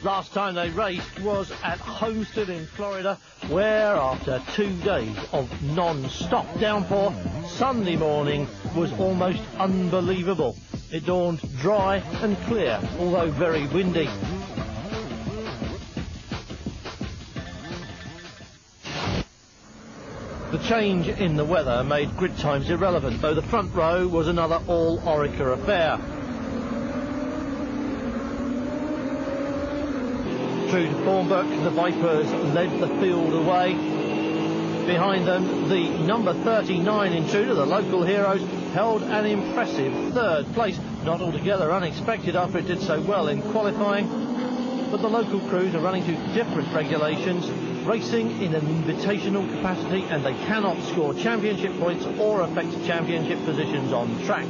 Last time they raced was at Homestead in Florida, where after 2 days of non-stop downpour, Sunday morning was almost unbelievable. It dawned dry and clear, although very windy. The change in the weather made grid times irrelevant, though the front row was another all Oreca affair. True to formbook, the Vipers led the field away. Behind them, the number 39 Intruder, the local heroes, held an impressive third place. Not altogether unexpected after it did so well in qualifying. But the local crews are running to different regulations, racing in an invitational capacity, and they cannot score championship points or affect championship positions on track.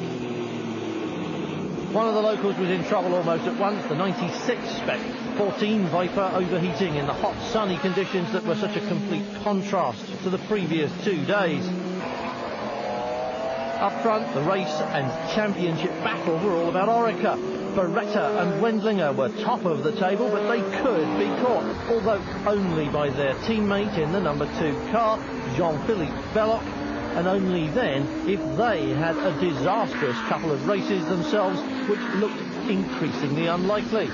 One of the locals was in trouble almost at once, the 96 spec 14 Viper, overheating in the hot sunny conditions that were such a complete contrast to the previous 2 days. Up front, the race and championship battle were all about Oreca. Beretta and Wendlinger were top of the table, but they could be caught, although only by their teammate in the number 2 car, Jean-Philippe Belloc, and only then if they had a disastrous couple of races themselves, which looked increasingly unlikely.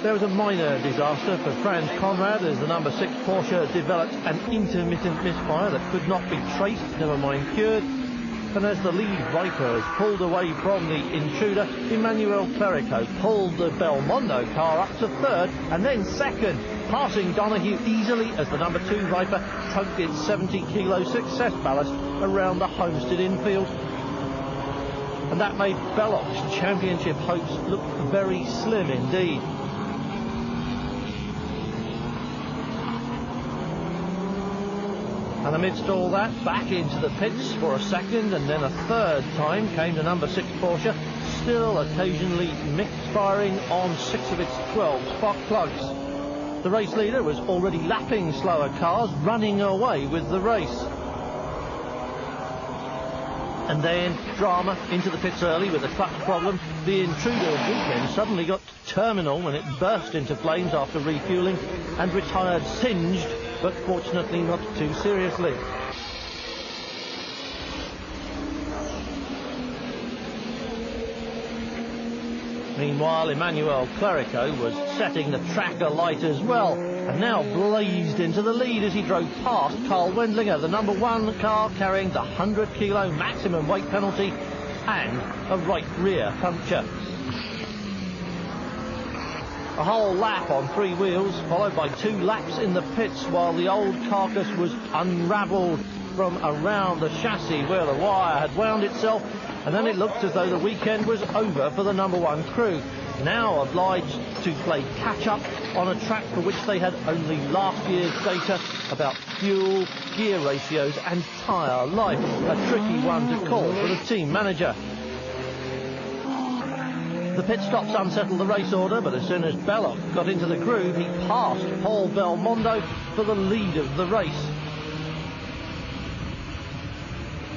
There was a minor disaster for Franz Conrad as the number 6 Porsche developed an intermittent misfire that could not be traced, never mind cured. And as the lead Vipers pulled away from the Intruder, Emmanuel Clerico pulled the Belmondo car up to third and then second, passing Donahue easily as the number 2 Viper tugged its 70-kilo success ballast around the Homestead infield. And that made Belloc's championship hopes look very slim indeed. And amidst all that, back into the pits for a second and then a third time came the number 6 Porsche, still occasionally misfiring on 6 of its 12 spark plugs. The race leader was already lapping slower cars, running away with the race. And then drama into the pits early with a clutch problem. The Intruder weekend suddenly got terminal when it burst into flames after refueling and retired singed, but fortunately not too seriously. Meanwhile, Emmanuel Clerico was setting the track alight as well, and now blazed into the lead as he drove past Carl Wendlinger, the number 1 car carrying the 100-kilo maximum weight penalty and a right rear puncture. A whole lap on 3 wheels, followed by 2 laps in the pits while the old carcass was unravelled from around the chassis where the wire had wound itself, and then it looked as though the weekend was over for the number 1 crew, now obliged to play catch-up on a track for which they had only last year's data about fuel, gear ratios and tyre life, a tricky one to call for the team manager. The pit stops unsettled the race order, but as soon as Belloc got into the groove, he passed Paul Belmondo for the lead of the race.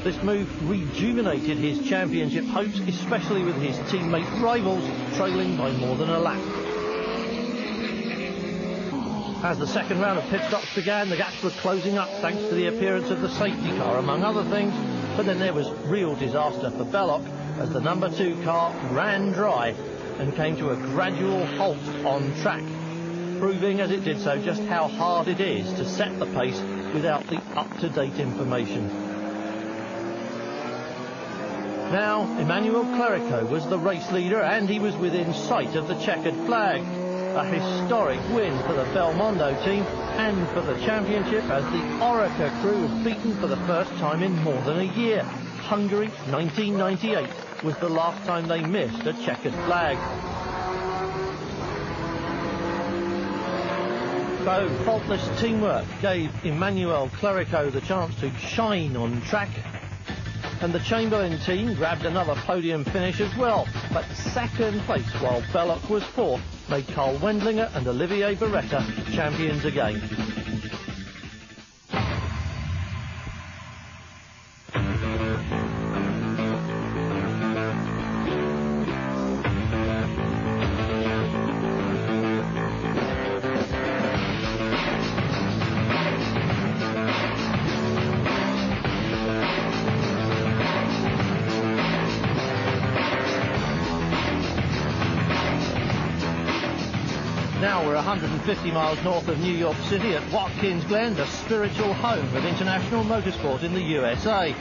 This move rejuvenated his championship hopes, especially with his teammate rivals trailing by more than a lap. As the second round of pit stops began, the gaps were closing up thanks to the appearance of the safety car, among other things. But then there was real disaster for Belloc as the number 2 car ran dry and came to a gradual halt on track, proving as it did so just how hard it is to set the pace without the up-to-date information. Now, Emmanuel Clerico was the race leader and he was within sight of the checkered flag. A historic win for the Belmondo team and for the championship as the Oreca crew was beaten for the first time in more than a year. Hungary 1998 was the last time they missed a checkered flag. So faultless teamwork gave Emmanuel Clerico the chance to shine on track, and the Chamberlain team grabbed another podium finish as well, but second place while Belloc was 4th made Carl Wendlinger and Olivier Beretta champions again. we're 150 miles north of New York City at Watkins Glen, the spiritual home of international motorsport in the USA.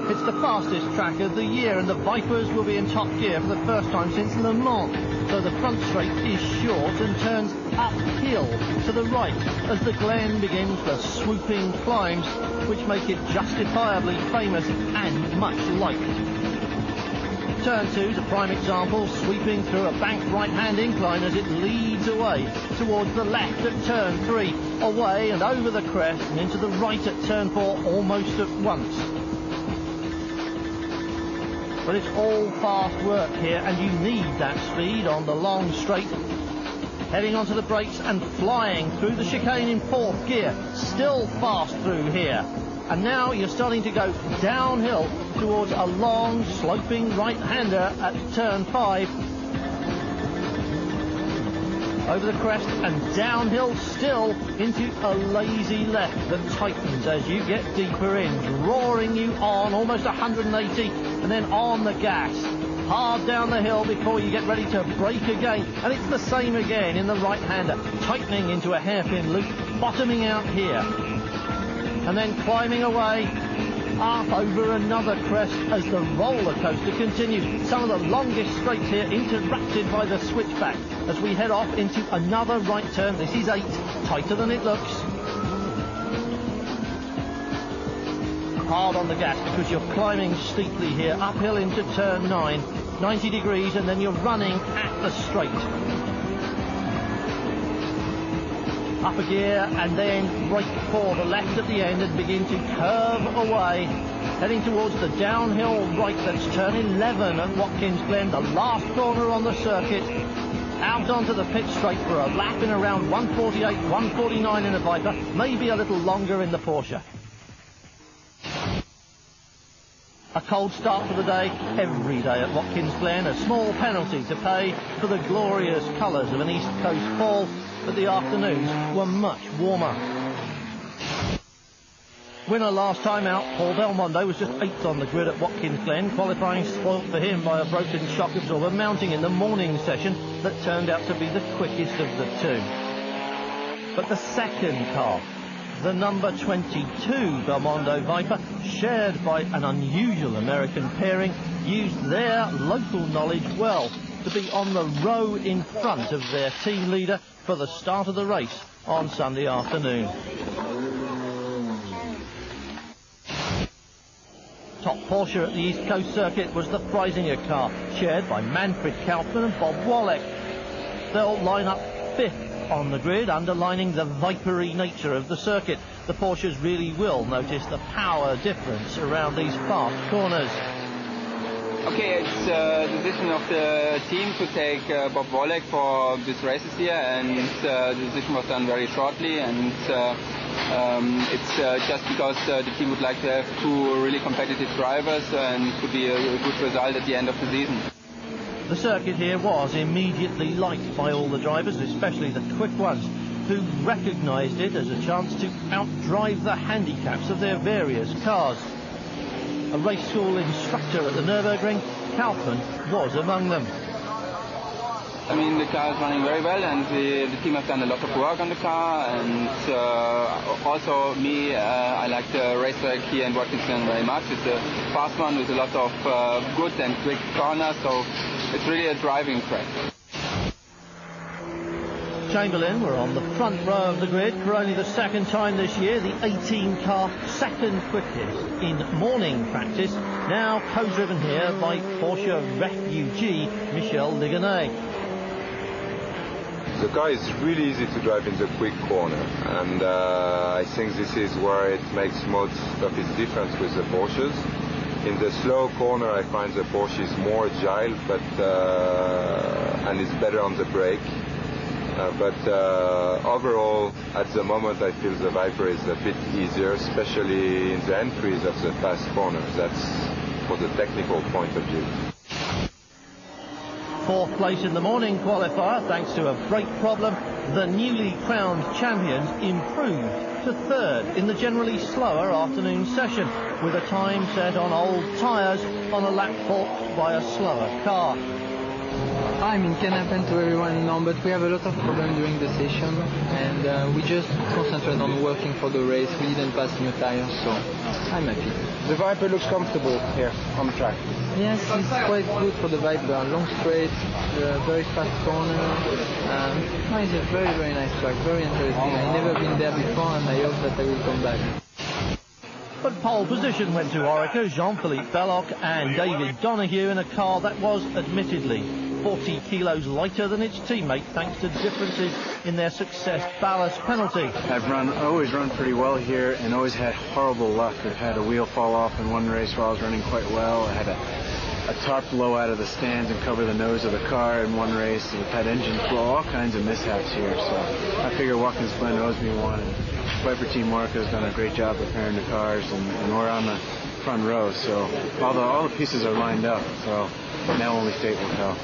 It's the fastest track of the year, and the Vipers will be in top gear for the first time since Le Mans. So the front straight is short and turns uphill to the right as the Glen begins the swooping climbs, which make it justifiably famous and much liked. Turn 2 is a prime example, sweeping through a banked right-hand incline as it leads away towards the left at turn 3, away and over the crest and into the right at turn 4 almost at once. But it's all fast work here, and you need that speed on the long straight. Heading onto the brakes and flying through the chicane in 4th gear, still fast through here. And now you're starting to go downhill towards a long sloping right-hander at turn 5. Over the crest and downhill still into a lazy left that tightens as you get deeper in, drawing you on almost 180 and then on the gas. Hard down the hill before you get ready to brake again, and it's the same again in the right-hander, tightening into a hairpin loop, bottoming out here. And then climbing away up over another crest as the roller coaster continues. Some of the longest straights here interrupted by the switchback as we head off into another right turn. This is 8, tighter than it looks. Hard on the gas because you're climbing steeply here, uphill into turn 9, 90 degrees, and then you're running at the straight. Up a gear and then brake for the left at the end and begin to curve away, heading towards the downhill right. That's turn 11 at Watkins Glen, the last corner on the circuit. Out onto the pit straight for a lap in around 148, 149 in a Viper, maybe a little longer in the Porsche. A cold start for the day, every day at Watkins Glen, a small penalty to pay for the glorious colours of an East Coast fall, but the afternoons were much warmer. Winner last time out, Paul Belmondo, was just 8th on the grid at Watkins Glen, qualifying spoilt for him by a broken shock absorber mounting in the morning session that turned out to be the quickest of the two. But the second car, the number 22 Belmondo Viper, shared by an unusual American pairing, used their local knowledge well to be on the row in front of their team leader for the start of the race on Sunday afternoon. Top Porsche at the East Coast circuit was the Freisinger car, shared by Manfred Kaufmann and Bob Wallach. They'll line up 5th on the grid, underlining the vipery nature of the circuit. The Porsches really will notice the power difference around these fast corners. Okay, it's the decision of the team to take Bob Wallach for these races here, and the decision was done very shortly, and it's just because the team would like to have 2 really competitive drivers and could be a good result at the end of the season. The circuit here was immediately liked by all the drivers, especially the quick ones, who recognised it as a chance to outdrive the handicaps of their various cars. A race school instructor at the Nürburgring, Kaufmann was among them. I mean, the car is running very well, and the team has done a lot of work on the car, and also me, I like the racetrack here in Watkins Glen very much. It's a fast one with a lot of good and quick corners, so it's really a driving track. Chamberlain were on the front row of the grid for only the second time this year, the 18-car second quickest in morning practice, now co-driven here by Porsche refugee Michel Ligonnès. The car is really easy to drive in the quick corner, and I think this is where it makes most of its difference with the Porsches. In the slow corner I find the Porsche is more agile, but and is better on the brake. But overall, at the moment, I feel the Viper is a bit easier, especially in the entries of the fast corners. That's for the technical point of view. 4th place in the morning qualifier, thanks to a brake problem. The newly crowned champions improved to 3rd in the generally slower afternoon session, with a time set on old tyres on a lap balked by a slower car. I mean, can happen to everyone now, but we have a lot of problems during the session, and we just concentrate on working for the race. We didn't pass new tires, so I'm happy. The Viper looks comfortable here on the track. Yes, it's quite good for the Viper. Long straight, very fast corner. It's a very, very nice track, very interesting. I've never been there before, and I hope that I will come back. But pole position went to Oreca, Jean-Philippe Belloc and David Donoghue in a car that was admittedly 40 kilos lighter than its teammate thanks to differences in their success ballast penalty. I've always run pretty well here and always had horrible luck. I've had a wheel fall off in one race while I was running quite well. I had a tarp blow out of the stands and cover the nose of the car in one race. We've had engines blow, all kinds of mishaps here. So I figure Watkins Glen owes me one. And Viper Team Oreca has done a great job repairing the cars, and we're on the front row. So all the pieces are lined up. So now only fate will tell.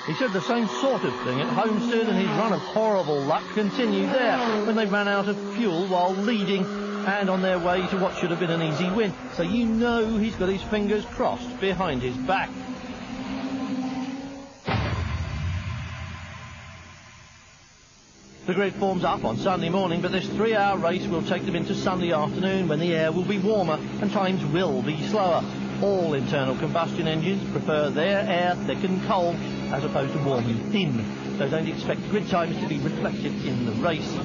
He said the same sort of thing at Homestead, and his run of horrible luck continued there when they ran out of fuel while leading and on their way to what should have been an easy win. So you know he's got his fingers crossed behind his back. The grid forms up on Sunday morning, but this 3-hour race will take them into Sunday afternoon when the air will be warmer and times will be slower. All internal combustion engines prefer their air thick and cold as opposed to warm and thin, so don't expect grid times to be reflected in the race.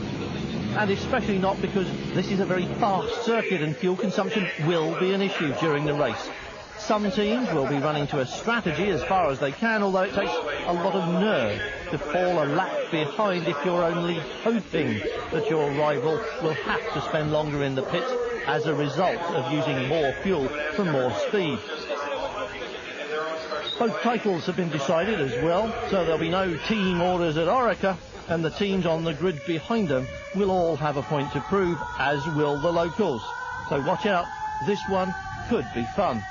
And especially not because this is a very fast circuit and fuel consumption will be an issue during the race. Some teams will be running to a strategy as far as they can, although it takes a lot of nerve to fall a lap behind if you're only hoping that your rival will have to spend longer in the pits as a result of using more fuel for more speed. Both titles have been decided as well, so there'll be no team orders at Oreca, and the teams on the grid behind them will all have a point to prove, as will the locals. So watch out, this one could be fun.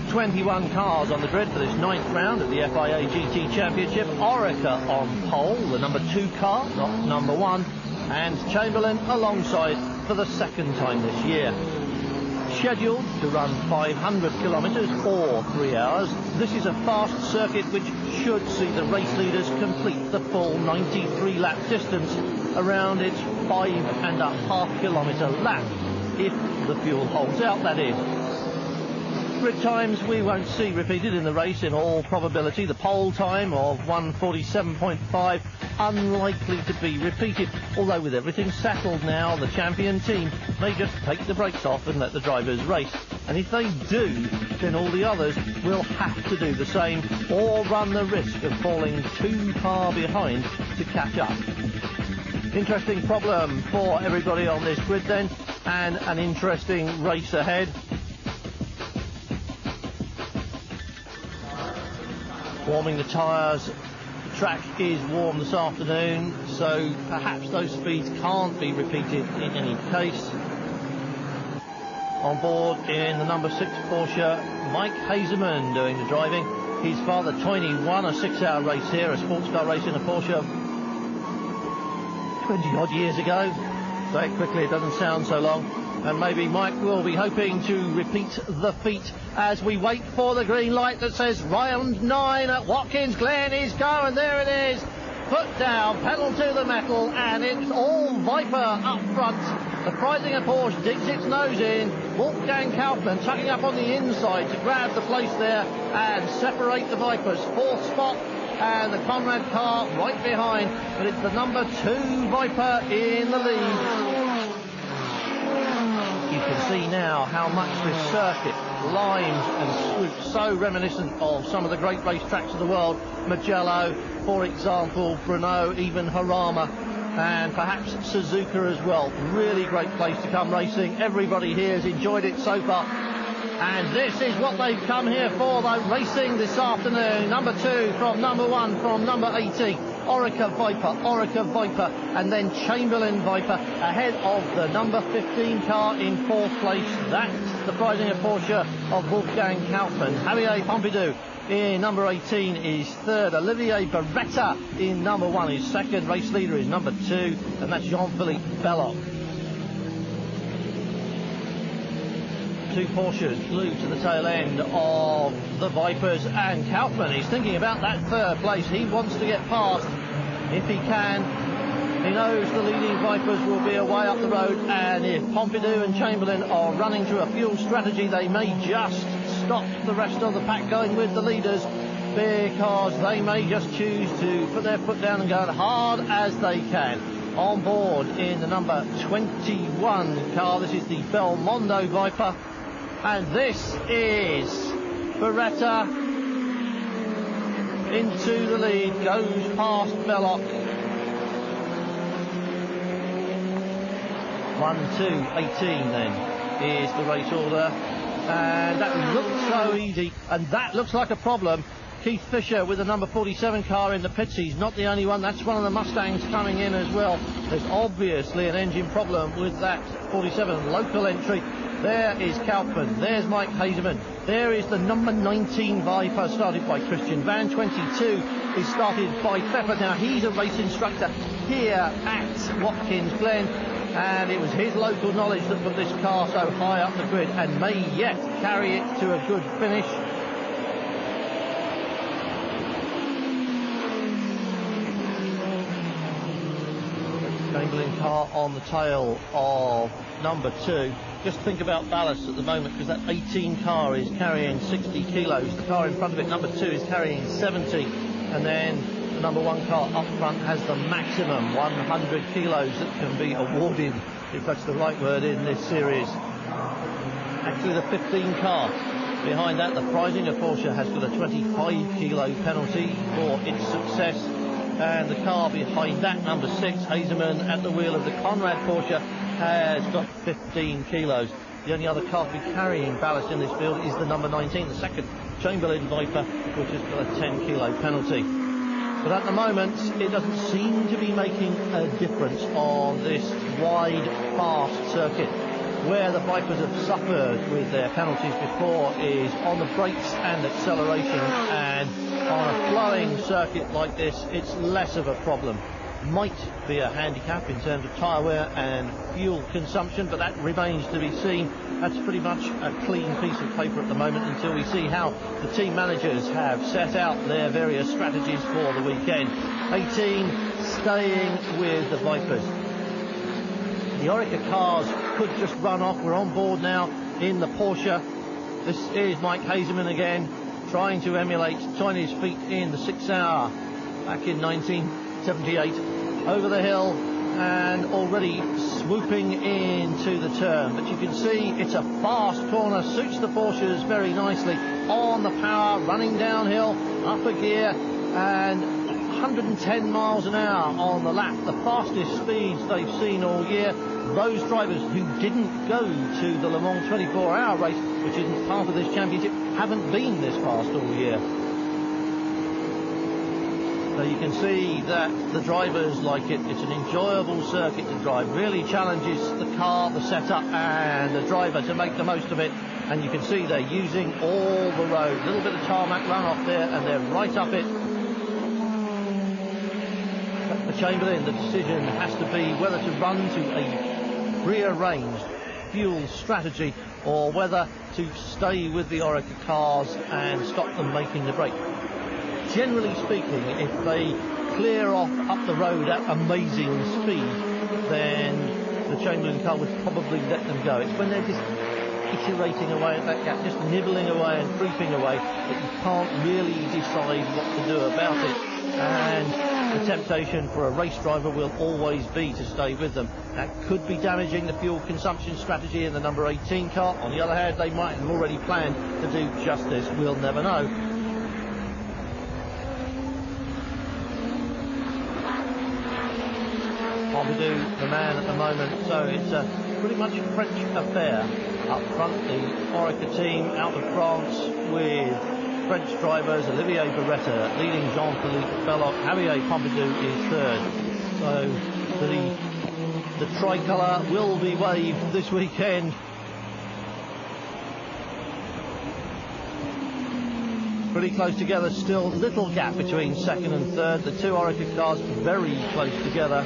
.21 cars on the grid for this 9th round of the FIA GT Championship. Oreca on pole, the number 2 car, not number 1, and Chamberlain alongside for the 2nd time this year. Scheduled to run 500 kilometres or 3 hours, this is a fast circuit which should see the race leaders complete the full 93-lap distance around its 5.5 kilometre lap, if the fuel holds out, that is. Grid times we won't see repeated in the race in all probability. The pole time of 1:47.5 unlikely to be repeated, although with everything settled now, the champion team may just take the brakes off and let the drivers race. And if they do, then all the others will have to do the same or run the risk of falling too far behind to catch up. Interesting problem for everybody on this grid then, and an interesting race ahead. Warming the tyres, the track is warm this afternoon, so perhaps those speeds can't be repeated in any case. On board in the number 6 Porsche, Mike Hazeman doing the driving. His father Tony won a 6-hour race here, a sports car race in a Porsche 20 odd years ago. Say it quickly, it doesn't sound so long. And maybe Mike will be hoping to repeat the feat as we wait for the green light that says round 9 at Watkins Glen is go, and there it is. Foot down, pedal to the metal, and it's all Viper up front. The Freisinger Porsche digs its nose in. Wolfgang Kaufmann tucking up on the inside to grab the place there and separate the Vipers. 4th spot, and the Conrad car right behind, but it's the number 2 Viper in the lead. You can see now how much this circuit limes and swoops, so reminiscent of some of the great racetracks of the world. Mugello, for example, Brno, even Harama, and perhaps Suzuka as well. Really great place to come racing. Everybody here has enjoyed it so far. And this is what they've come here for, though, racing this afternoon. Number 2 from number 1 from number 18. Oreca Viper, and then Chamberlain Viper ahead of the number 15 car in 4th place. That's the Freisinger Porsche of Wolfgang Kaufmann. Javier Pompidou in number 18 is 3rd. Olivier Beretta in number 1 is 2nd. Race leader is number 2, and that's Jean-Philippe Belloc. two Porsches glued to the tail end of the Vipers, and Kaufmann is thinking about that third place. He wants to get past if he can. He knows the leading Vipers will be away up the road, and if Pompidou and Chamberlain are running to a fuel strategy, they may just stop the rest of the pack going with the leaders, because they may just choose to put their foot down and go as hard as they can. On board in the number 21 car, this is the Belmondo Viper, and this is Beretta into the lead, goes past Belloc. 1, 2, 18 then is the race order, and that looks so easy, and that looks like a problem. Keith Fisher with the number 47 car in the pits. He's not the only one. That's one of the Mustangs coming in as well. There's obviously an engine problem with that 47 local entry. There is Kaufmann. There's Mike Hazeman. There is the number 19 Viper, started by Christian Van. 22 is started by Pfeffer. Now, he's a race instructor here at Watkins Glen, and it was his local knowledge that put this car so high up the grid and may yet carry it to a good finish. Chamberlain car on the tail of number 2. Just think about ballast at the moment, because that 18 car is carrying 60 kilos. The car in front of it, number 2, is carrying 70, and then the number 1 car up front has the maximum 100 kilos that can be awarded, if that's the right word, in this series. Actually, the 15 car behind that, the Freisinger Porsche, has got a 25 kilo penalty for its success, and the car behind that, number 6, Hazeman, at the wheel of the Conrad Porsche, has got 15 kilos. The only other car to be carrying ballast in this field is the number 19, the second Chamberlain Viper, which has got a 10 kilo penalty. But at the moment, it doesn't seem to be making a difference on this wide, fast circuit. Where the Vipers have suffered with their penalties before is on the brakes and acceleration, and on a flowing circuit like this, it's less of a problem. Might be a handicap in terms of tyre wear and fuel consumption, but that remains to be seen. That's pretty much a clean piece of paper at the moment until we see how the team managers have set out their various strategies for the weekend. 18 staying with the Vipers. The Oreca cars could just run off. We're on board now in the Porsche. This is Mike Hazeman again, trying to emulate Chinese feet in the 6 hour back in 1978. Over the hill and already swooping into the turn. But you can see it's a fast corner, suits the Porsches very nicely. On the power, running downhill, up a gear, and 110 miles an hour on the lap, the fastest speeds they've seen all year. Those drivers who didn't go to the Le Mans 24-hour race, which isn't part of this championship, haven't been this fast all year. So you can see that the drivers like it. It's an enjoyable circuit to drive. Really challenges the car, the setup, and the driver to make the most of it. And you can see they're using all the road. A little bit of tarmac runoff there, and they're right up it. For Chamberlain, the decision has to be whether to run to a prearranged fuel strategy or whether to stay with the Oreca cars and stop them making the break. Generally speaking, if they clear off up the road at amazing speed, then the Chamberlain car would probably let them go. It's when they're just iterating away at that gap, just nibbling away and creeping away, that you can't really decide what to do about it. And the temptation for a race driver will always be to stay with them. That could be damaging the fuel consumption strategy in the number 18 car. On the other hand, they might have already planned to do just this. We'll never know. Pompidou, the man at the moment, so it's a pretty much a French affair. Up front, the Oreca team out of France with French drivers. Olivier Beretta leading Jean-Philippe Belloc. Javier Pompidou is third. So the tricolour will be waved this weekend. Pretty close together still. Little gap between second and third. The two Oreca cars very close together.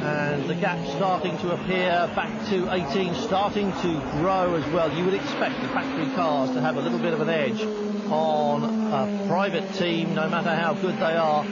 And the gap starting to appear back to 18, starting to grow as well. You would expect the factory cars to have a little bit of an edge on a private team, no matter how good they are.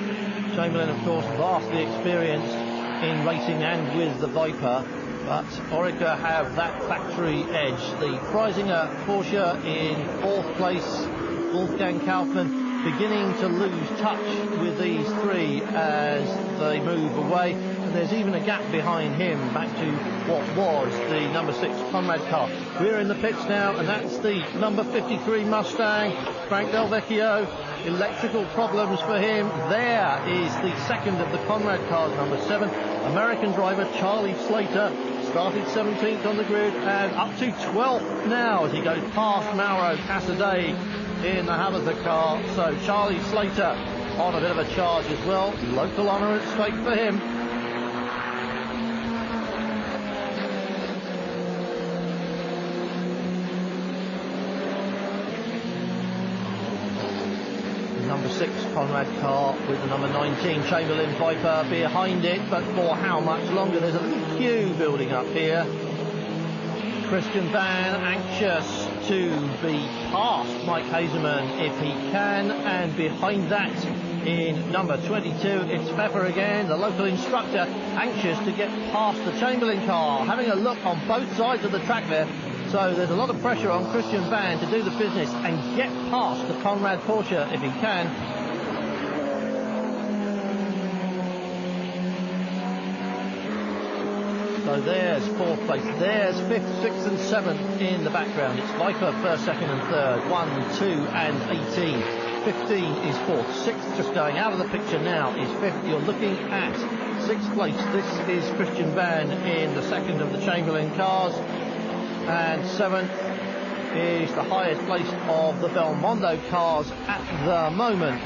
Chamberlain, of course, vastly experienced in racing and with the Viper, but Oreca have that factory edge. The Chrysler Porsche in 4th place, Wolfgang Kaufmann beginning to lose touch with these three as they move away, and there's even a gap behind him back to what was the number 6 Conrad car. We're in the pits now, and that's the number 53 Mustang, Frank Del Vecchio. Electrical problems for him. There is the second of the Conrad cars, number 7, American driver Charlie Slater. Started 17th on the grid and up to 12th now as he goes past Mauro Casadei in the Havertha car. So Charlie Slater on a bit of a charge as well. Local honour at stake for him. Number 6 Conrad car with the number 19 Chamberlain Viper behind it, but for how much longer? There's a little queue building up here. Christian Van anxious to be past Mike Hazeman if he can, and behind that in number 22 it's Pfeffer again, the local instructor, anxious to get past the Chamberlain car, having a look on both sides of the track there. So there's a lot of pressure on Christian Van to do the business and get past the Conrad Porsche if he can. So there's 4th place, there's 5th, 6th and 7th in the background. It's Viper 1st, 2nd and 3rd, 1, 2 and 18. 15 is 4th, 6th just going out of the picture now is 5th. You're looking at 6th place. This is Christian Van in the second of the Chamberlain cars. And 7th is the highest place of the Belmondo cars at the moment.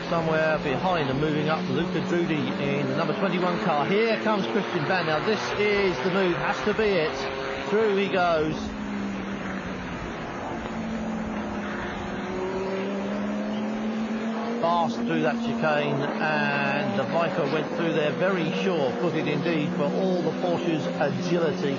Somewhere behind and moving up, Luca Drudi in the number 21 car. Here comes Christian Van. Now this is the move, has to be it. Through he goes. Fast through that chicane, and the Viper went through there very sure-footed indeed for all the Porsche's agility.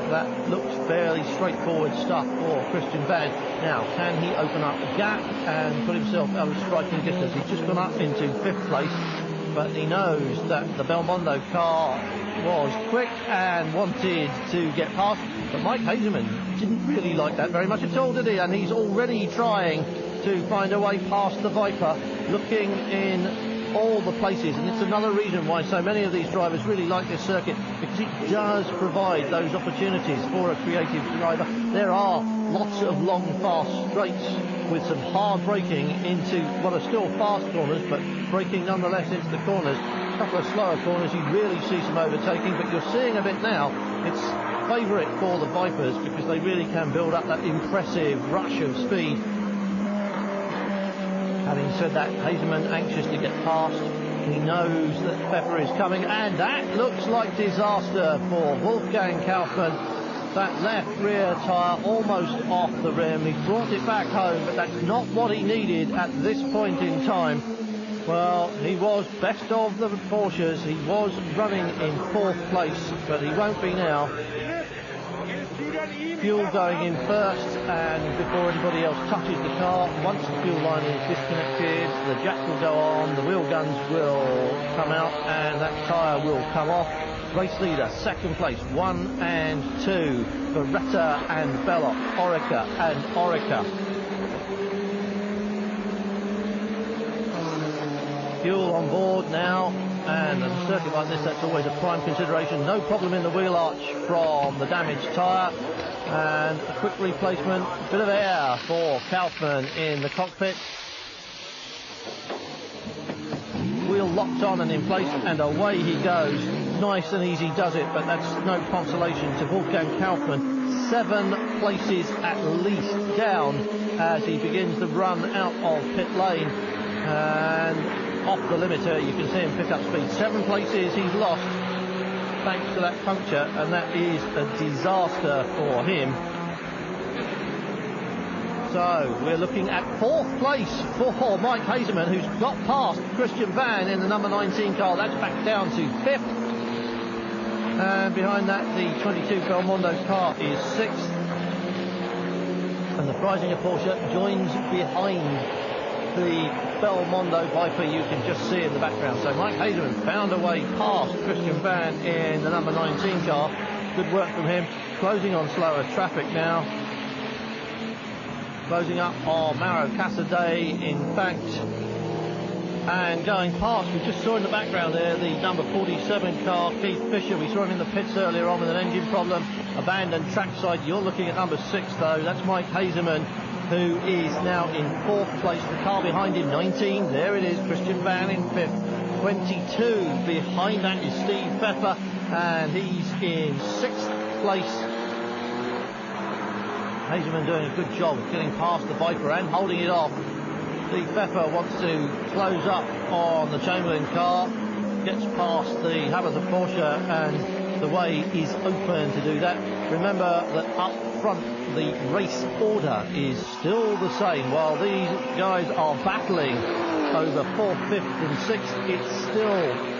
That looks fairly straightforward stuff for Christian Van. Now, can he open up a gap and put himself out of striking distance? He's just gone up into 5th place, but he knows that the Belmondo car was quick and wanted to get past. But Mike Hazeman didn't really like that very much at all, did he? And he's already trying to find a way past the Viper, looking in all the places, and it's another reason why so many of these drivers really like this circuit, because it does provide those opportunities for a creative driver. There are lots of long, fast straights with some hard braking into what are still fast corners, but braking nonetheless into the corners. A couple of slower corners, you really see some overtaking, but you're seeing a bit now. It's favourite for the Vipers because they really can build up that impressive rush of speed. Having said that, Hazeman anxious to get past. He knows that Pfeffer is coming, and that looks like disaster for Wolfgang Kaufmann. That left rear tyre almost off the rim. He brought it back home, but that's not what he needed at this point in time. Well, he was best of the Porsches. He was running in 4th place, but he won't be now. Fuel going in first, and before anybody else touches the car, once the fuel line is disconnected, the jack will go on, the wheel guns will come out, and that tyre will come off. Race leader, 2nd place, 1 and 2, Beretta and Belloc, Oreca and Oreca. Fuel on board now, and a circuit like this, that's always a prime consideration. No problem in the wheel arch from the damaged tyre, and a quick replacement, bit of air for Kaufmann in the cockpit. Wheel locked on and in place, and away he goes. Nice and easy does it, but that's no consolation to Wolfgang Kaufmann. 7 places at least down as he begins the run out of pit lane, and off the limiter you can see him pick up speed. 7 places he's lost thanks to that puncture, and that is a disaster for him. So we're looking at 4th place for Mike Hazeman, who's got past Christian Van in the number 19 car. That's back down to 5th. And behind that, the 22 Belmondo car is 6th. And the Freisinger Porsche joins behind the Belmondo Viper. You can just see in the background. So Mike Hazeman found a way past Christian Van in the number 19 car. Good work from him. Closing on slower traffic now. Closing up on Mauro Casadei, in fact, and going past, we just saw in the background there the number 47 car, Keith Fisher. We saw him in the pits earlier on with an engine problem, abandoned trackside. You're looking at number 6 though. That's Mike Hazeman, who is now in 4th place. The car behind him, 19, there it is, Christian Van in 5th. 22 behind that is Steve Pfeffer, and he's in 6th place. Hazeman doing a good job of getting past the Viper and holding it off. Steve Pfeffer wants to close up on the Chamberlain car, gets past the Haber Porsche, and the way is open to do that. Remember that up front the race order is still the same. While these guys are battling over 4th, 5th and 6th, it's still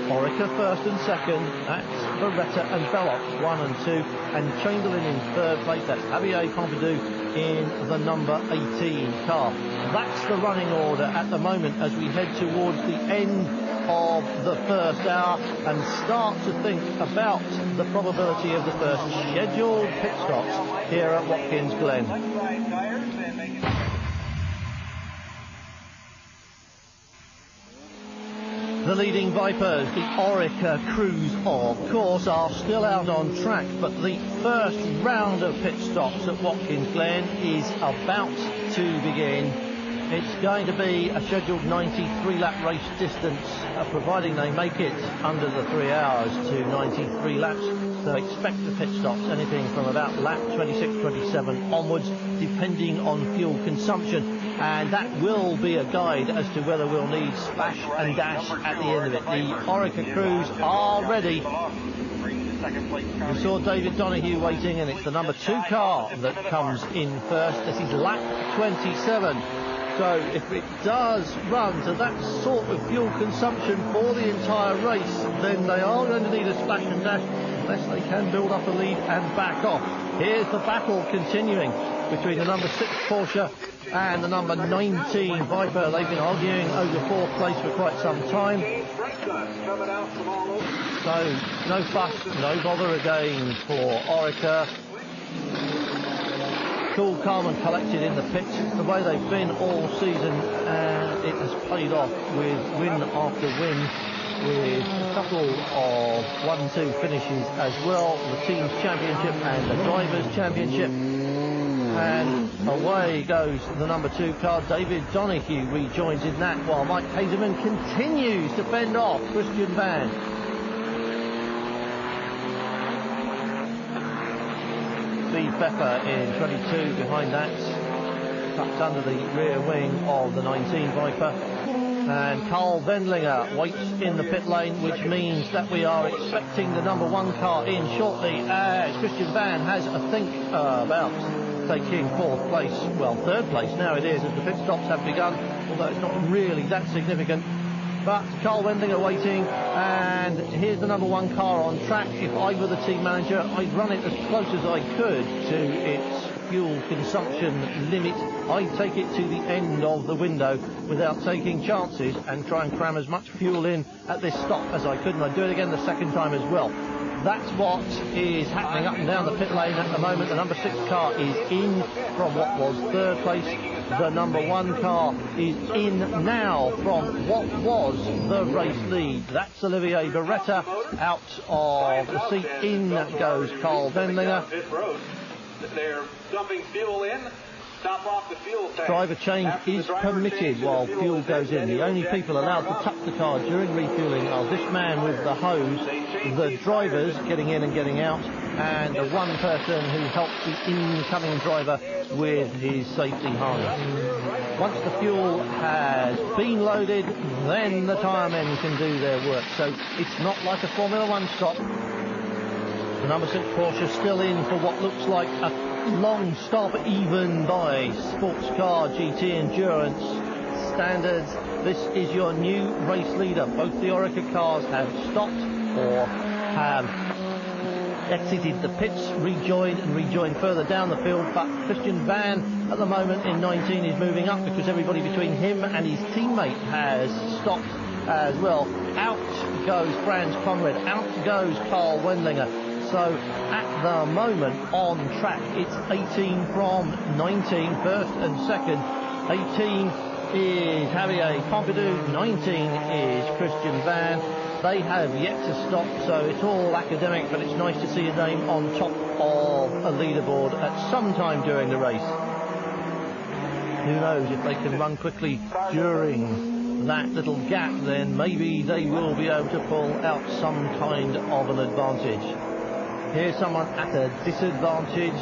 Oreca 1st and 2nd, that's Beretta and Belloc 1 and 2, and Chamberlain in 3rd place. That's Javier Pompidou in the number 18 car. That's the running order at the moment as we head towards the end of the first hour and start to think about the probability of the first scheduled pit stops here at Watkins Glen. The leading Vipers, the Oreca crews, of course, are still out on track, but the first round of pit stops at Watkins Glen is about to begin. It's going to be a scheduled 93-lap race distance, providing they make it under the 3 hours to 93 laps. So expect the pit stops anything from about lap 26, 27 onwards, depending on fuel consumption. And that will be a guide as to whether we'll need splash and dash at the end of it. The Oreca crews are ready. We saw David Donoghue waiting, and it's the number 2 car that comes in first. This is lap 27. So if it does run to that sort of fuel consumption for the entire race, then they are going to need a splash and dash unless they can build up a lead and back off. Here's the battle continuing between the number 6 Porsche and the number 19 Viper. They've been arguing over 4th place for quite some time. So no fuss, no bother again for Oreca. Cool, calm and collected in the pits. It's the way they've been all season, and it has paid off with win after win, with a couple of 1-2 finishes as well, the team's championship and the drivers' championship. And away goes the number 2 car. David Donoghue rejoins in that, while Mike Hazeman continues to fend off Christian Van. Steve Pfeffer in 22 behind that, tucked under the rear wing of the 19 Viper. And Carl Wendlinger waits in the pit lane, which means that we are expecting the number 1 car in shortly, as Christian Van has a think about taking 4th place, well 3rd place now it is, as the pit stops have begun, although it's not really that significant. But Carl Wendlinger waiting, and here's the number 1 car on track. If I were the team manager, I'd run it as close as I could to its fuel consumption limit. I'd take it to the end of the window without taking chances and try and cram as much fuel in at this stop as I could, and I'd do it again the second time as well. That's what is happening up and down the pit lane at the moment. The number 6 car is in from what was 3rd place. The number 1 car is in now from what was the race lead. That's Olivier Beretta out of the seat. In goes Carl Wendlinger. They're dumping fuel in. Stop off the fuel tank. Driver change is permitted while fuel goes in. The only people allowed to touch the car during refueling are this man with the hose, the drivers getting in and getting out, and the one person who helps the incoming driver with his safety harness. Once the fuel has been loaded, then the tyremen can do their work. So it's not like a Formula 1 stop. The number 6 Porsche still in for what looks like a long stop even by sports car GT endurance standards. This is your new race leader. Both the Oreca cars have stopped or have exited the pits, rejoined further down the field, but Christian Van at the moment in 19 is moving up because everybody between him and his teammate has stopped as well. Out goes Franz Conrad, out goes Carl Wendlinger. So at the moment on track it's 18 from 19, first and second. 18 is Javier Pompidou, 19 is Christian Van. They have yet to stop, so it's all academic, but it's nice to see a name on top of a leaderboard at some time during the race. Who knows, if they can run quickly during that little gap, then maybe they will be able to pull out some kind of an advantage. Here's someone at a disadvantage.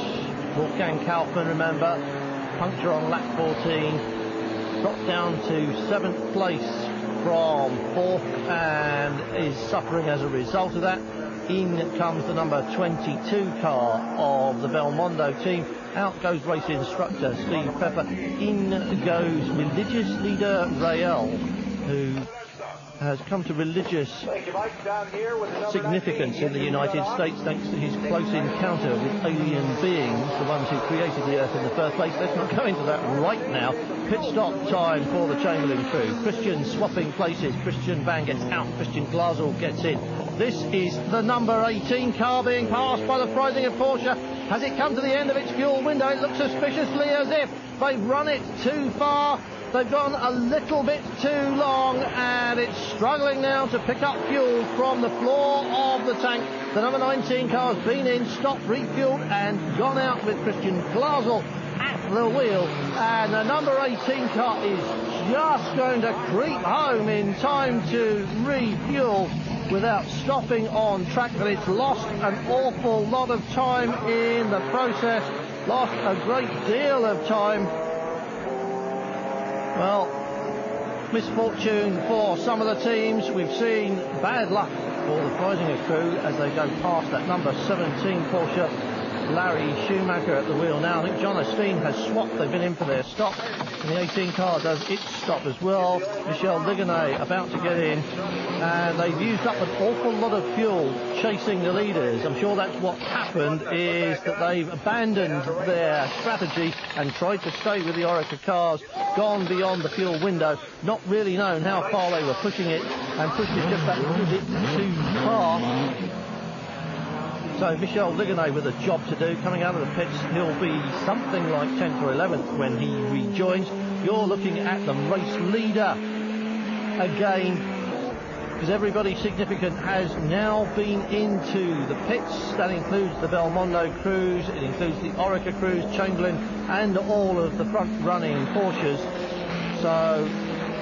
Wolfgang Kaufmann, remember, puncture on lap 14, dropped down to 7th place from 4th and is suffering as a result of that. In comes the number 22 car of the Belmondo team. Out goes race instructor Steve Pepper. In goes religious leader Rael, who has come to religious significance in the United States thanks to his close encounter with alien beings, the ones who created the Earth in the first place. Let's not go into that right now. Pit stop time for the Chamberlain crew. Christian swapping places. Christian Van gets out. Christian Glasel gets in. This is the number 18 car being passed by the Freisinger Porsche. Has it come to the end of its fuel window? It looks suspiciously as if they've run it too far. They've gone a little bit too long, and it's struggling now to pick up fuel from the floor of the tank. The number 19 car's been in, stopped, refueled, and gone out with Christian Glasel at the wheel. And the number 18 car is just going to creep home in time to refuel without stopping on track, but it's lost an awful lot of time in the process, lost a great deal of time. Well, misfortune for some of the teams. We've seen bad luck for the Freisinger crew as they go past that number 17 Porsche. Larry Schumacher at the wheel now. I think John Osteen has swapped. They've been in for their stop. And the 18 car does its stop as well. Michel Ligonnet about to get in. And they've used up an awful lot of fuel chasing the leaders. I'm sure that's what happened, is that they've abandoned their strategy and tried to stay with the Oreca cars, gone beyond the fuel window, not really known how far they were pushing it, and pushed it just that little bit too far. So Michel Ligonnet with a job to do, coming out of the pits. He'll be something like 10th or 11th when he rejoins. You're looking at the race leader again, because everybody significant has now been into the pits. That includes the Belmondo crews, it includes the Oreca crews, Chamberlain, and all of the front-running Porsches. So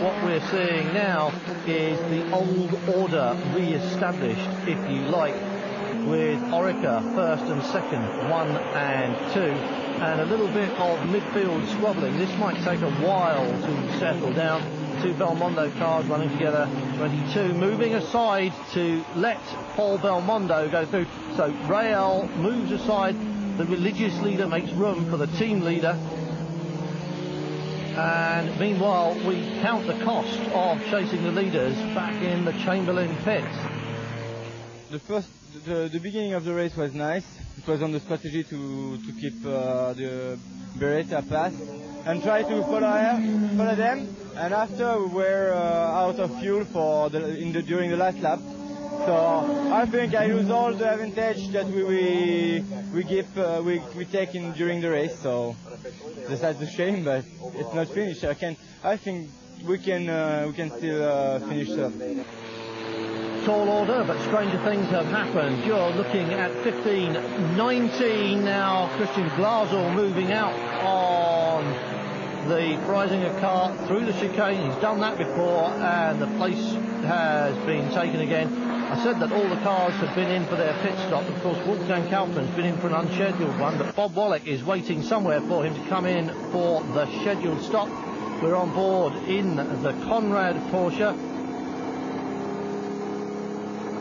what we're seeing now is the old order re-established, if you like, with Oreca first and second, 1 and 2, and a little bit of midfield squabbling. This might take a while to settle down. Two Belmondo cars running together, 22 moving aside to let Paul Belmondo go through. So Rael moves aside, the religious leader makes room for the team leader, and meanwhile we count the cost of chasing the leaders back in the Chamberlain pits. The beginning of the race was nice. It was on the strategy to keep the Beretta pass and try to follow them. And after we were out of fuel during the last lap. So I think I lose all the advantage that we take in during the race. So that's a shame, but it's not finished. I think we can still finish up. Tall order, but stranger things have happened. You're looking at 15-19 now. Christian Glasel moving out on the Freisinger car through the chicane. He's done that before, and the place has been taken again. I said that all the cars have been in for their pit stop. Of course, Wolfgang Kaufmann's been in for an unscheduled one, but Bob Wallach is waiting somewhere for him to come in for the scheduled stop. We're on board in the Conrad Porsche.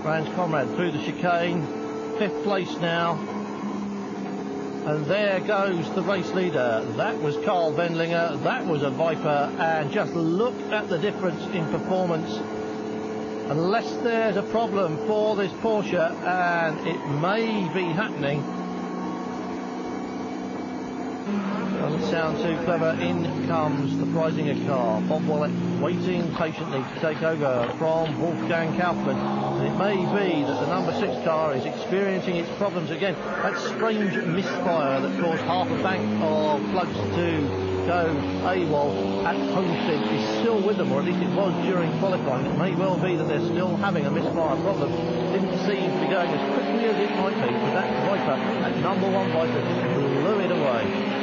Franz Conrad through the chicane, 5th place now. And there goes the race leader. That was Carl Wendlinger. That was a Viper. And just look at the difference in performance. Unless there's a problem for this Porsche, and it may be happening. Doesn't sound too clever. In comes the Freisinger car. Bob Wollek waiting patiently to take over from Wolfgang Kaufmann. And it may be that the number 6 car is experiencing its problems again. That strange misfire that caused half a bank of plugs to go AWOL at Homestead is still with them, or at least it was during qualifying. It may well be that they're still having a misfire problem. Didn't seem to be going as quickly as it might be, but that Viper, that number 1 Viper, just blew it away.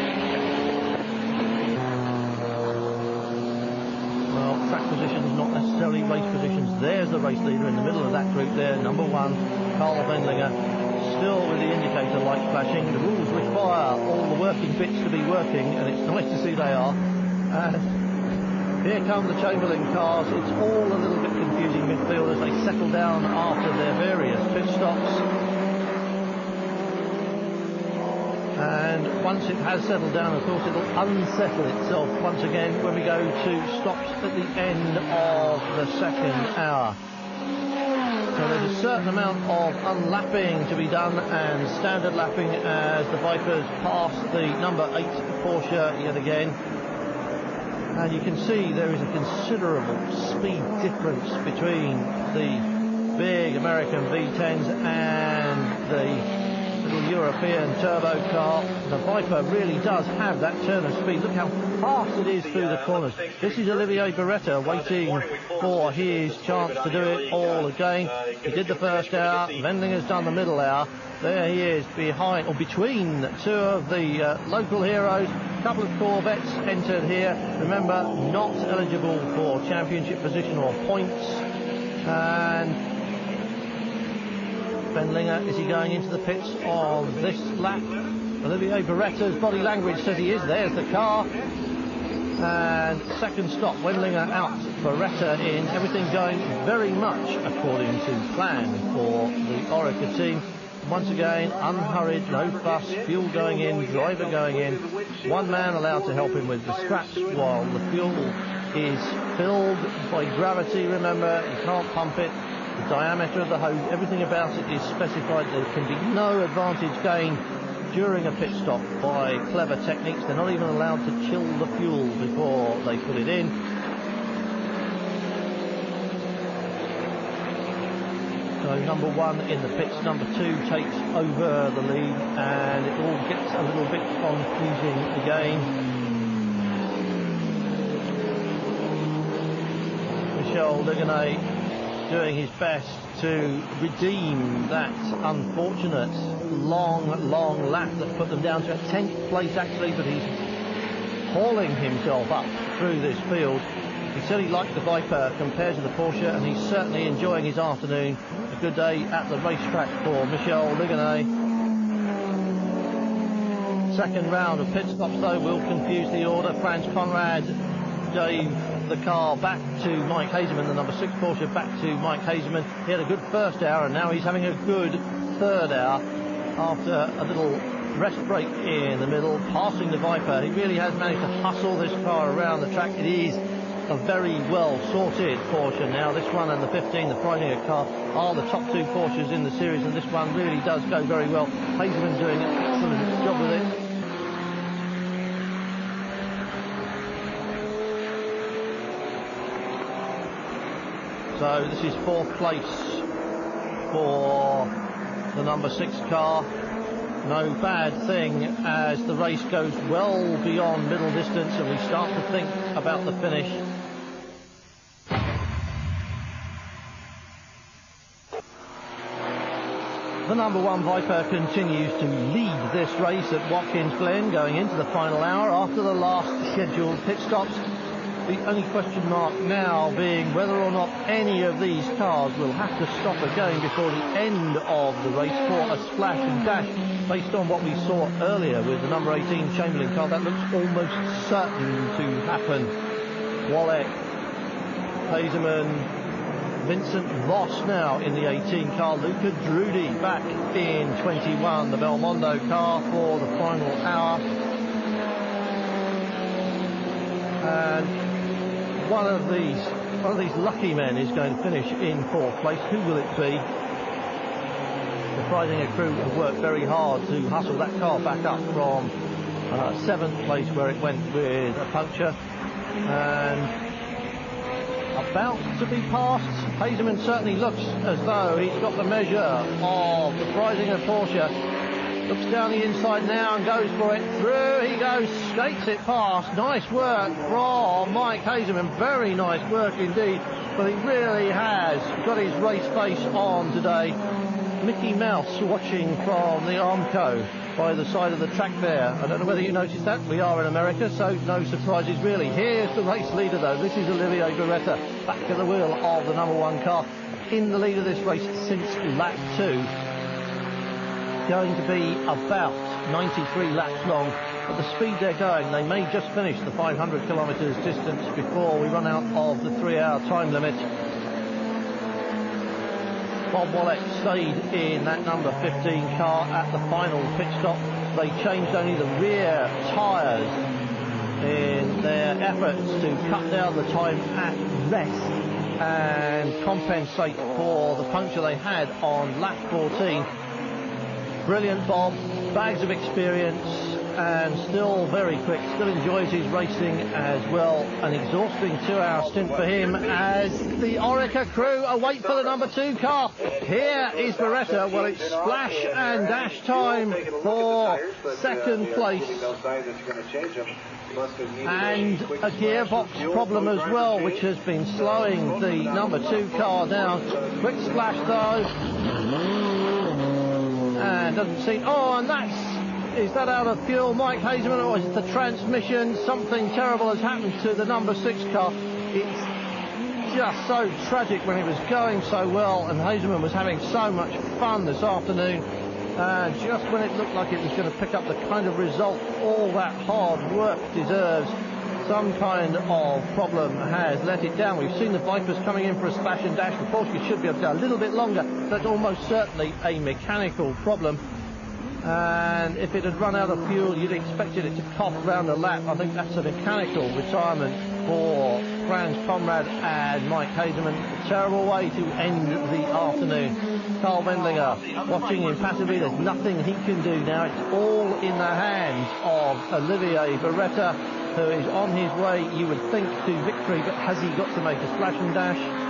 Well, track positions, not necessarily race positions. There's the race leader in the middle of that group there, number 1, Carl Wendlinger, still with the indicator light flashing. The rules require all the working bits to be working, and it's nice to see they are. And here come the Chamberlain cars. It's all a little bit confusing midfield as they settle down after their various pit stops. And once it has settled down, of course, it'll unsettle itself once again when we go to stops at the end of the second hour. So there's a certain amount of unlapping to be done and standard lapping as the Vipers pass the number 8 Porsche yet again. And you can see there is a considerable speed difference between the big American V10s and the little European turbo car. The Viper really does have that turn of speed. Look how fast it is through the corners. This is Olivier Beretta waiting for his chance to do it all again. He did the first hour. Wendlinger's done the middle hour. There he is behind, or between 2 of the local heroes. A couple of Corvettes entered here. Remember, not eligible for championship position or points. And Wendlinger, is he going into the pits on this lap? Olivier Beretta's body language says he is. There's the car. And second stop, Wendlinger out, Beretta in. Everything going very much according to plan for the Oreca team. Once again, unhurried, no fuss, fuel going in, driver going in. One man allowed to help him with the scraps while the fuel is filled by gravity. Remember, you can't pump it. The diameter of the hose, everything about it is specified. There can be no advantage gained during a pit stop by clever techniques. They're not even allowed to chill the fuel before they put it in. So number 1 in the pits, number 2 takes over the lead, and it all gets a little bit confusing again. Michel Ligonnès doing his best to redeem that unfortunate long lap that put them down to a 10th place actually, but he's hauling himself up through this field. He said he liked the Viper compared to the Porsche, and he's certainly enjoying his afternoon. A good day at the racetrack for Michel Ligonnès. Second round of pit stops though will confuse the order. Franz Conrad gave the car back to Mike Hazeman, the number 6 Porsche back to Mike Hazeman. He had a good first hour, and now he's having a good third hour after a little rest break in the middle, passing the Viper. He really has managed to hustle this car around the track. It is a very well sorted Porsche now. This one and the 15, the Freisinger car, are the top 2 Porsches in the series, and this one really does go very well. Hazeman doing an excellent job with it. So this is 4th place for the number 6 car. No bad thing as the race goes well beyond middle distance and we start to think about the finish. The number 1 Viper continues to lead this race at Watkins Glen going into the final hour after the last scheduled pit stops. The only question mark now being whether or not any of these cars will have to stop again before the end of the race for a splash and dash. Based on what we saw earlier with the number 18 Chamberlain car, that looks almost certain to happen. Wollek, Hazeman, Vincent Voss now in the 18 car. Luca Drudi back in 21, the Belmondo car for the final hour. And one of these lucky men is going to finish in 4th place. Who will it be? The Freisinger crew have worked very hard to hustle that car back up from 7th place where it went with a puncture, and about to be passed. Hazeman certainly looks as though he's got the measure of the Freisinger Porsche. Looks down the inside now and goes for it. Through he goes, skates it past. Nice work from Mike Hazeman. Very nice work indeed. But he really has got his race face on today. Mickey Mouse watching from the Armco by the side of the track there. I don't know whether you noticed that. We are in America, so no surprises really. Here's the race leader though. This is Olivier Beretta, back at the wheel of the number 1 car, in the lead of this race since lap 2. Going to be about 93 laps long. At the speed they're going, they may just finish the 500 kilometres distance before we run out of the 3-hour time limit. Bob Wollek stayed in that number 15 car at the final pit stop. They changed only the rear tyres in their efforts to cut down the time at rest and compensate for the puncture they had on lap 14. Brilliant Bob, bags of experience, and still very quick, still enjoys his racing as well. An exhausting 2-hour stint for him as the Oreca crew await for the number 2 car. Here is Beretta. Well, it's splash and dash time for 2nd place. And a gearbox problem as well, which has been slowing the number 2 car down. Quick splash though. And doesn't seem... Oh, and is that out of fuel, Mike Hazeman, or is it the transmission? Something terrible has happened to the number 6 car. It's just so tragic when it was going so well, and Hazeman was having so much fun this afternoon. And just when it looked like it was going to pick up the kind of result all that hard work deserves, some kind of problem has let it down. We've seen the Vipers coming in for a splash and dash. The Porsche should be able to go a little bit longer. That's almost certainly a mechanical problem. And if it had run out of fuel, you'd expected it to cough round the lap. I think that's a mechanical retirement for Franz Conrad and Mike Hazeman. A terrible way to end the afternoon. Carl Wendlinger watching impassively. There's nothing he can do now. It's all in the hands of Olivier Beretta, who is on his way, you would think, to victory. But has he got to make a splash and dash?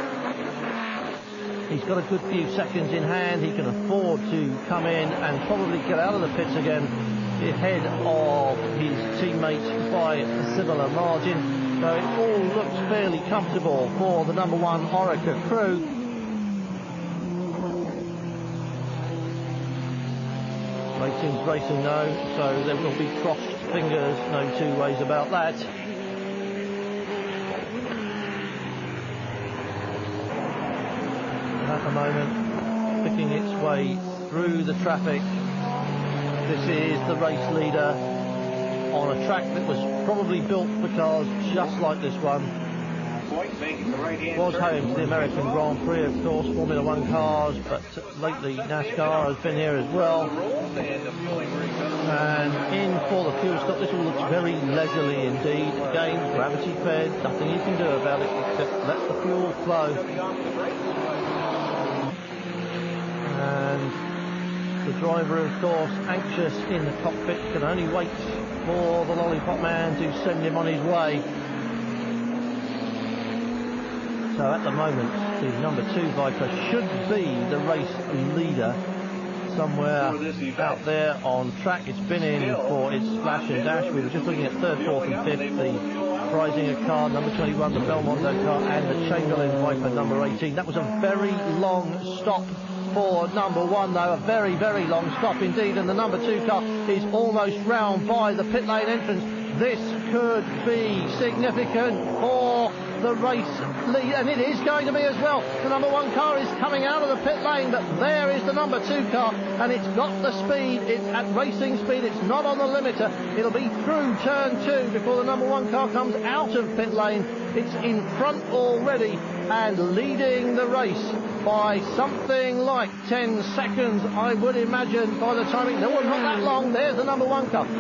He's got a good few seconds in hand. He can afford to come in and probably get out of the pits again ahead of his teammates by a similar margin. So it all looks fairly comfortable for the number 1 Oreca crew. Racing's racing though, so there will be crossed fingers, no two ways about that. At the moment, picking its way through the traffic. This is the race leader on a track that was probably built for cars just like this one. Was home to the American Grand Prix, of course, Formula 1 cars, but lately NASCAR has been here as well. And in for the fuel stop. This all looks very leisurely indeed. Again, gravity fed, nothing you can do about it except let the fuel flow. And the driver, of course, anxious in the cockpit, can only wait for the lollipop man to send him on his way. So at the moment, the number 2 Viper should be the race leader somewhere out there on track. It's been in for its splash and dash. We were just looking at 3rd, 4th and 5th. The Freisinger car, number 21, the Belmondo car, and the Chamberlain Viper, number 18. That was a very long stop for number 1 though, a very, very long stop indeed, and the number 2 car is almost round by the pit lane entrance. This could be significant for the race lead, and it is going to be as well. The number 1 car is coming out of the pit lane, but there is the number 2 car, and it's got the speed. It's at racing speed. It's not on the limiter. It'll be through turn 2 before the number 1 car comes out of pit lane. It's in front already and leading the race by something like 10 seconds, I would imagine, by the time no, not that long. There's the number 1 car. 2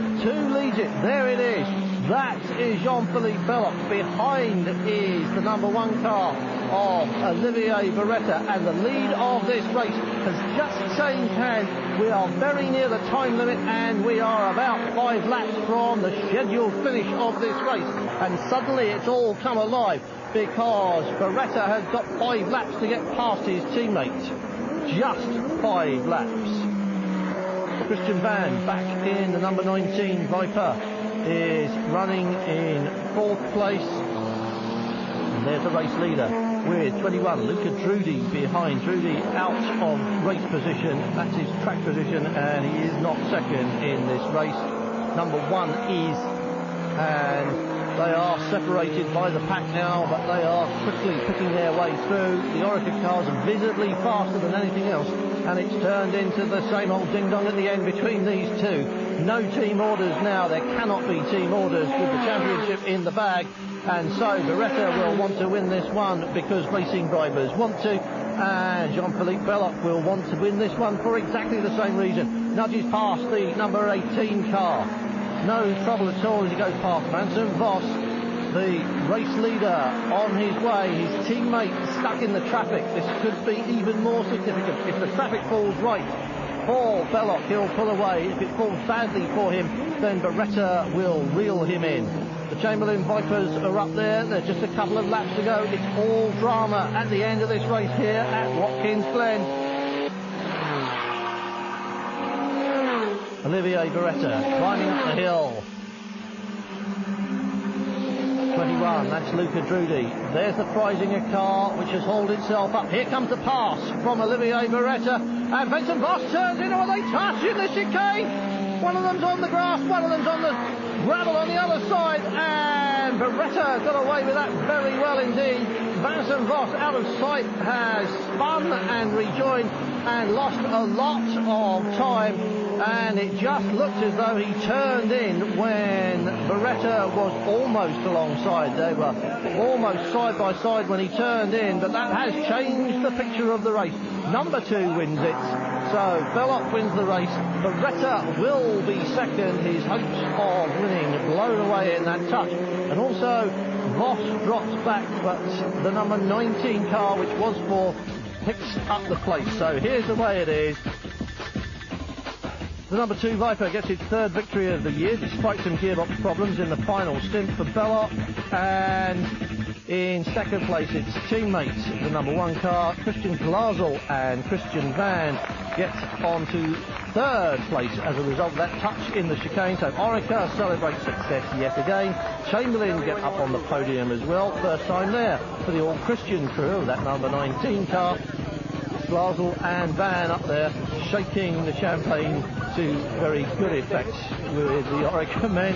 leads it. There it is. That is Jean-Philippe Belloc. Behind is the number 1 car of Olivier Beretta, and the lead of this race has just changed hands. We are very near the time limit, and we are about 5 laps from the scheduled finish of this race. And suddenly it's all come alive, because Beretta has got 5 laps to get past his teammate. Just 5 laps. Christian Van, back in the number 19 Viper, is running in 4th place. And there's the race leader with 21, Luca Drudi behind. Drudi out of race position, that's his track position, and he is not second in this race. Number 1 is, and they are separated by the pack now, but they are quickly picking their way through. The Oreca cars are visibly faster than anything else, and it's turned into the same old ding-dong at the end between these two. No team orders now. There cannot be team orders with the championship in the bag, and so Beretta will want to win this one because racing drivers want to, and Jean-Philippe Belloc will want to win this one for exactly the same reason. Nudges past the number 18 car. No trouble at all as he goes past Vincent Vos, the race leader, on his way. His teammate stuck in the traffic. This could be even more significant. If the traffic falls right for Belloc, he'll pull away. If it falls badly for him, then Beretta will reel him in. The Chamberlain Vipers are up there. There's just a couple of laps to go. It's all drama at the end of this race here at Watkins Glen. Olivier Beretta climbing up the hill. 21, that's Luca Drudi. There's the Freisinger car, which has hauled itself up. Here comes the pass from Olivier Beretta, and Vincent Vos turns in. Are they touch in the chicane? One of them's on the grass, one of them's on the gravel on the other side, and Beretta got away with that very well indeed. Vincent Vos, out of sight, has spun and rejoined and lost a lot of time, and it just looked as though he turned in when Beretta was almost alongside. They were almost side by side when he turned in, but that has changed the picture of the race. Number 2 wins it, so Belloc wins the race. Beretta will be second. His hopes of winning blown away in that touch, and also Vos drops back, but the number 19 car, which was 4, picks up the place. So here's the way it is. The number 2 Viper gets its 3rd victory of the year, despite some gearbox problems in the final stint for Belloc. And in 2nd place, its teammates, the number 1 car, Christian Glasel and Christian Van, get on to 3rd place as a result of that touch in the chicane. So Oreca celebrates success yet again. Chamberlain get up on the podium as well, first time there for the all Christian crew of that number 19 car. Glasel and Van up there shaking the champagne to very good effect with the Oreca men.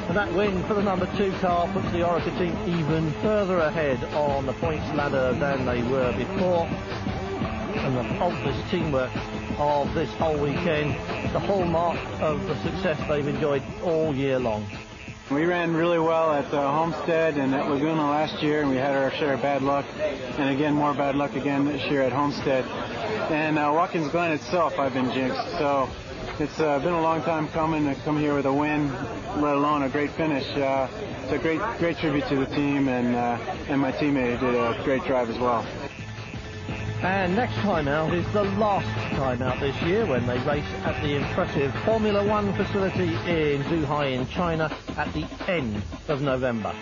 And that win for the number 2 car puts the Oreca team even further ahead on the points ladder than they were before. And the faultless teamwork of this whole weekend, the hallmark of the success they've enjoyed all year long. We ran really well at Homestead and at Laguna last year, and we had our share of bad luck, and again more bad luck again this year at Homestead. And Watkins Glen itself, I've been jinxed, so it's been a long time coming to come here with a win, let alone a great finish. It's a great tribute to the team and my teammate who did a great drive as well. And next time out is the last time out this year, when they race at the impressive Formula One facility in Zhuhai in China at the end of November.